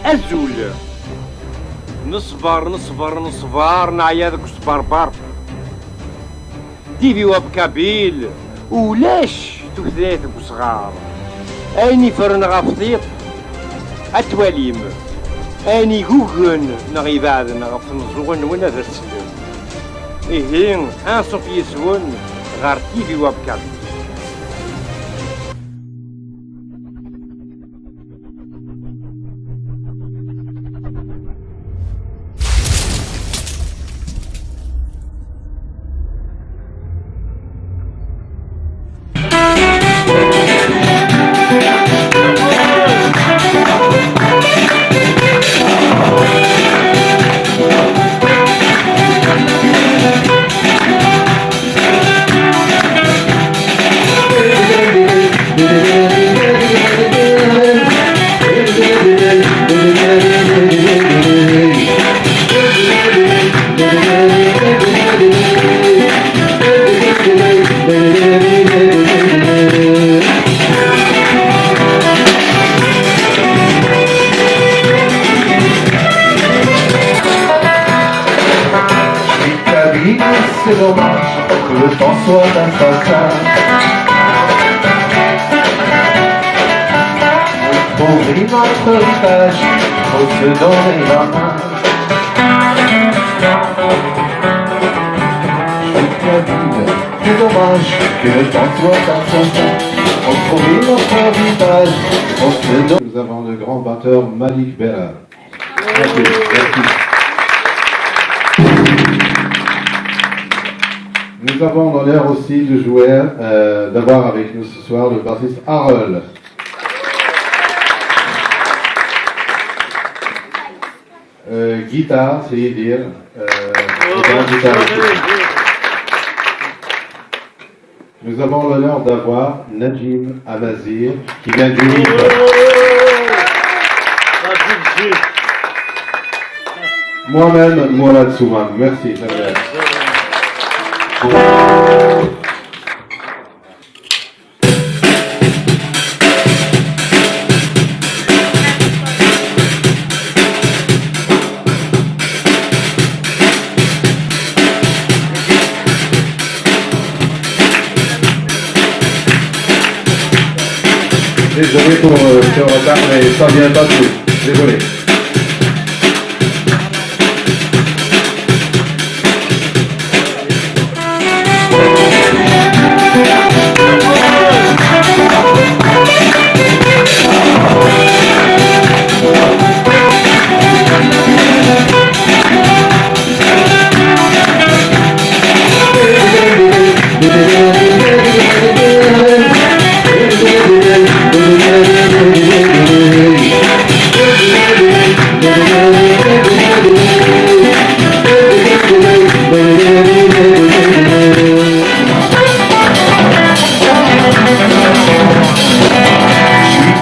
أزول نصبر نصبر نصبر نعيا ذاك الصبربر ديفي وبكابيل ولاش تثلاث وصغار اني فرن غفطيط اتواليم اني جوجن نغي بعد نغف نزون ولا ذا السلم إيه أنصف يسون غار تيفي وبكابيل. C'est dommage que le temps soit un passage. Pour vivre notre héritage, faut se donner la main. C'est dommage que le temps soit un passage. Pour vivre notre héritage, faut se donner. Nous avons le grand batteur Malik Bella. Merci. Nous avons l'honneur aussi de jouer, d'avoir avec nous ce soir le bassiste Harold. Guitare, c'est dire. Guitare aussi. Nous avons l'honneur d'avoir Najim Amazir qui vient du Liban. Moi-même, Mourad Souman. Merci. Désolé pour ce retard, mais ça vient pas tout. Désolé.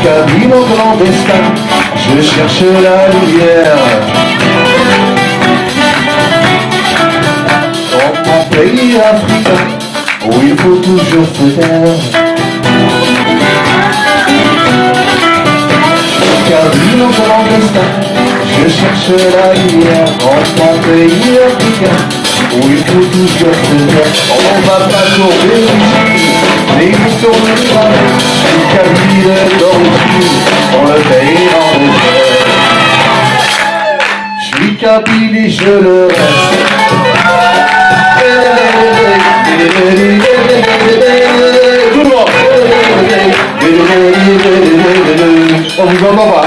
Cabine au clandestin, je cherche la lumière. Dans mon pays africain, où il faut toujours se taire. Cabine au clandestin, je cherche la lumière. Dans mon pays africain, où il faut toujours se taire. On va pas tourner ici, mais il tourne pas. Une cabine d'origine, on le paye en désert. Je suis kabyle et je le reste. On vous entend pas.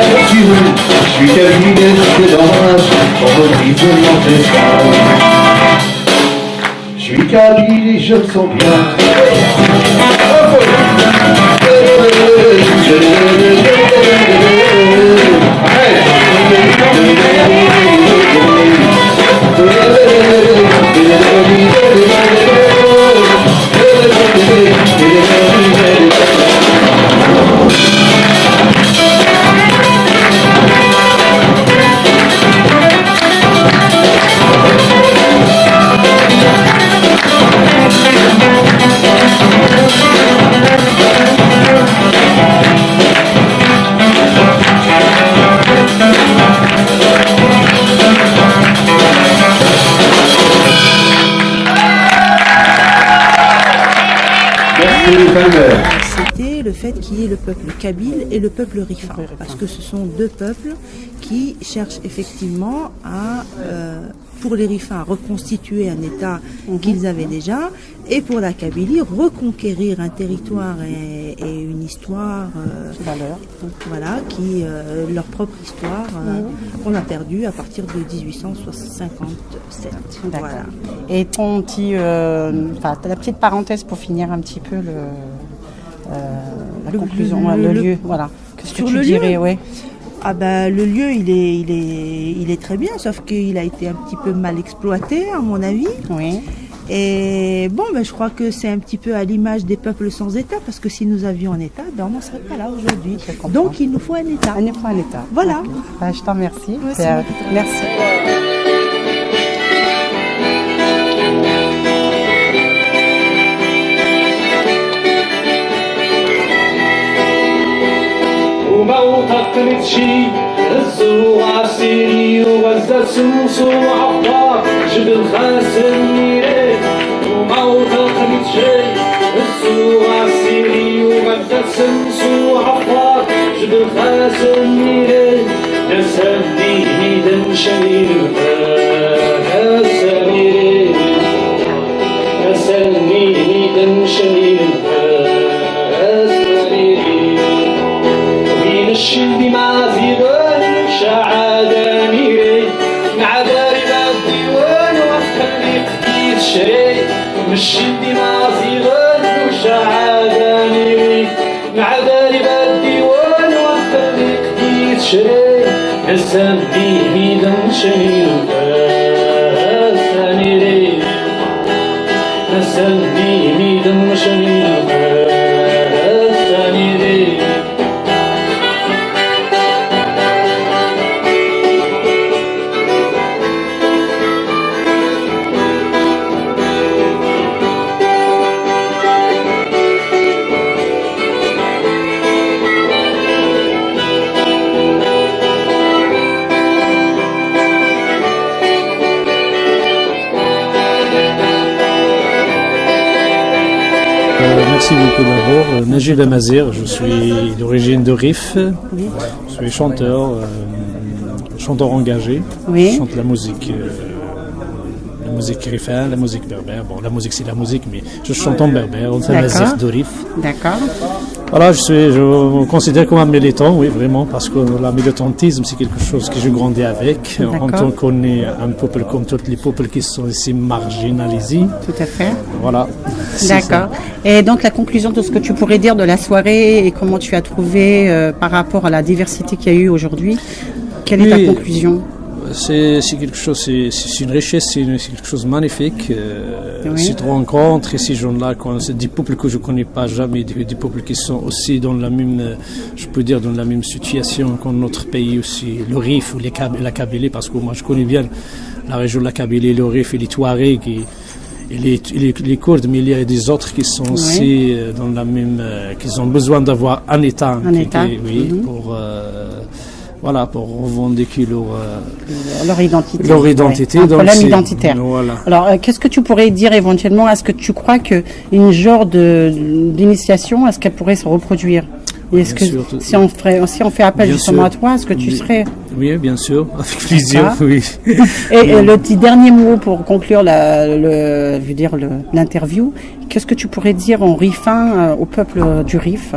l'aventure. Je suis kabyle, c'est dommage, on retrouve mon espace. Je suis kabyle et je le sens bien. C'était le fait qu'il y ait le peuple kabyle et le peuple rifa, parce que ce sont deux peuples qui cherchent effectivement à, pour les rifa, reconstituer un État qu'ils avaient déjà, et pour la Kabylie, reconquérir un territoire et une histoire, voilà, qui leur propre histoire qu'on a perdue à partir de 1857. Voilà. Et ton petit, la petite parenthèse pour finir un petit peu la conclusion, le lieu, voilà. Qu'est-ce que tu dirais, ouais. Ah ben, le lieu, il est très bien, sauf qu'il a été un petit peu mal exploité, à mon avis. Oui. Et bon, ben, je crois que c'est un petit peu à l'image des peuples sans État, parce que si nous avions un État, ben, on n'en serait pas là aujourd'hui. Donc, il nous faut un État. Il nous faut un État. Voilà. Okay. Ben, je t'en remercie. Merci. وما وتقلت شي هزو عسيري وغزة سمسو عبار جبل خاسر ميري وما وتقلت شي هزو عسيري وغزة سمسو عبار جبل خاسر ميري نسدي دنشني نسميري نسلني دنشني الشندي مع زيغان شعاداني مع داري الديوان وخلي قديد شري الشندي مع زيغان وشعاداني مع داري الديوان وخلي قديد شري نسدي ميدان شني نساني نسدي ميدان شني Merci beaucoup d'abord. Najib Amazir, je suis d'origine de Rif. Je suis chanteur, chanteur engagé. Oui. Je chante la musique rifaine, la musique berbère. Bon, la musique c'est la musique, mais je chante en berbère, en Amazir de Rif. D'accord. Voilà, je me considère comme un militant, oui, vraiment, parce que le militantisme, c'est quelque chose que j'ai grandi avec. En tant qu'on est un peuple comme tous les peuples qui sont ici marginalisés. Tout à fait. Voilà. D'accord. Et donc, la conclusion de ce que tu pourrais dire de la soirée et comment tu as trouvé par rapport à la diversité qu'il y a eu aujourd'hui, quelle est ta conclusion ? C'est quelque chose, c'est une richesse, c'est quelque chose de magnifique. Cette rencontre et ces gens-là, c'est des peuples que je ne connais pas jamais, des peuples qui sont aussi dans la même, je peux dire, dans la même situation que notre pays aussi, le Rif ou la Kabylie, parce que moi je connais bien la région de la Kabylie, le Rif et les Touaregs et les Kurdes, mais il y a des autres qui sont aussi dans la même, qui ont besoin d'avoir un État. Voilà, pour revendiquer leur identité. Leur identité. Un problème identitaire. Voilà. Alors, qu'est-ce que tu pourrais dire éventuellement ? Est-ce que tu crois qu'une genre d'initiation, est-ce qu'elle pourrait se reproduire ? Et est-ce que si on fait appel justement à toi, est-ce que tu serais... Oui, bien sûr, avec plaisir, oui. Et le petit dernier mot pour conclure l'interview, qu'est-ce que tu pourrais dire en rifin au peuple du Rif ?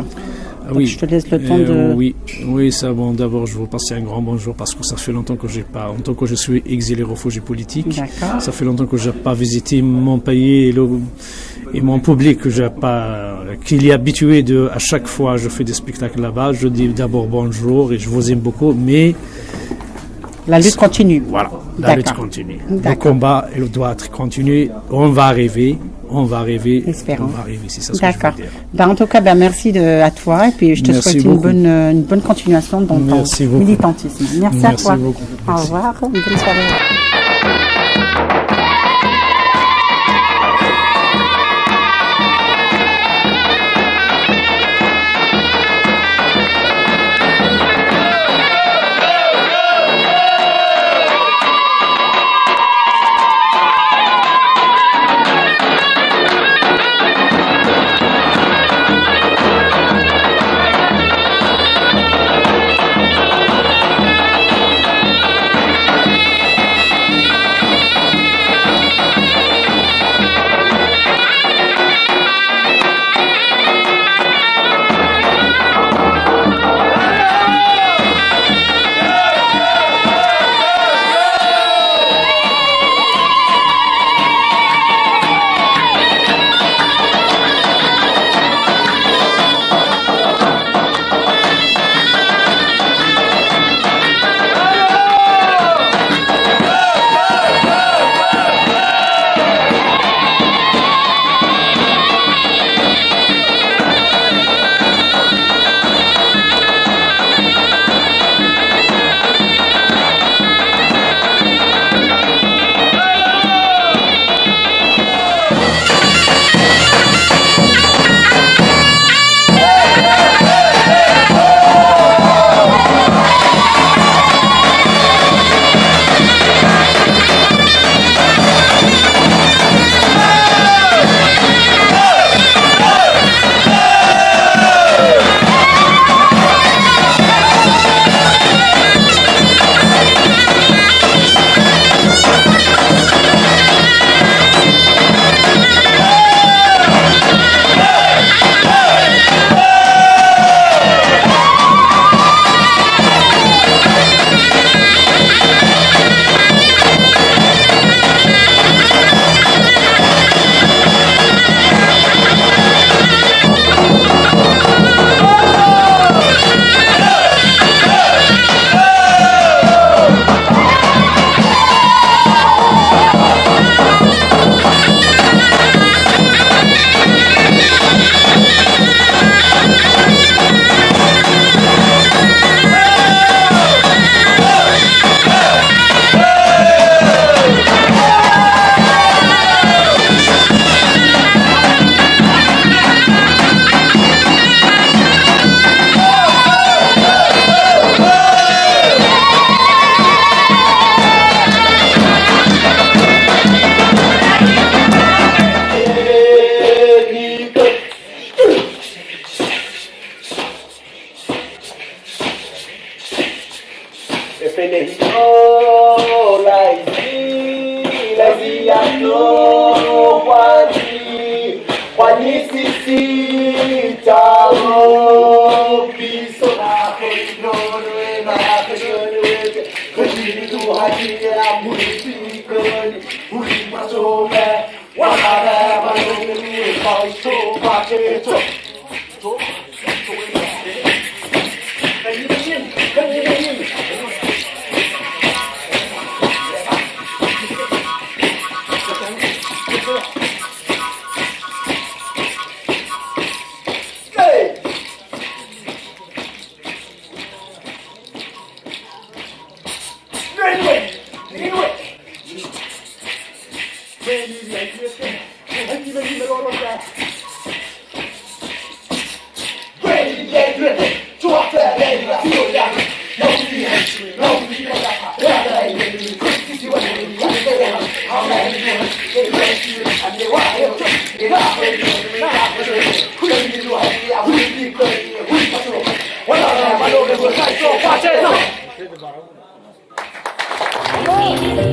Donc oui. Je te laisse le temps de... Oui, ça, bon, d'abord, je vous passer un grand bonjour parce que ça fait longtemps que j'ai pas, en tant que je suis exilé réfugié politique, ça fait longtemps que j'ai pas visité mon pays et mon public, qu'il est habitué à chaque fois je fais des spectacles là-bas, je dis d'abord bonjour et je vous aime beaucoup, mais la lutte continue. Voilà, la lutte continue. Le combat, il doit être continué. On va arriver. Espérons. On va arriver, c'est ça ce que je veux dire. En tout cas, merci à toi et puis je te souhaite une bonne continuation dans ton militantisme. Merci à toi. Beaucoup. Au revoir. Une bonne soirée.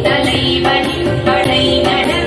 தலைவனின் படை நட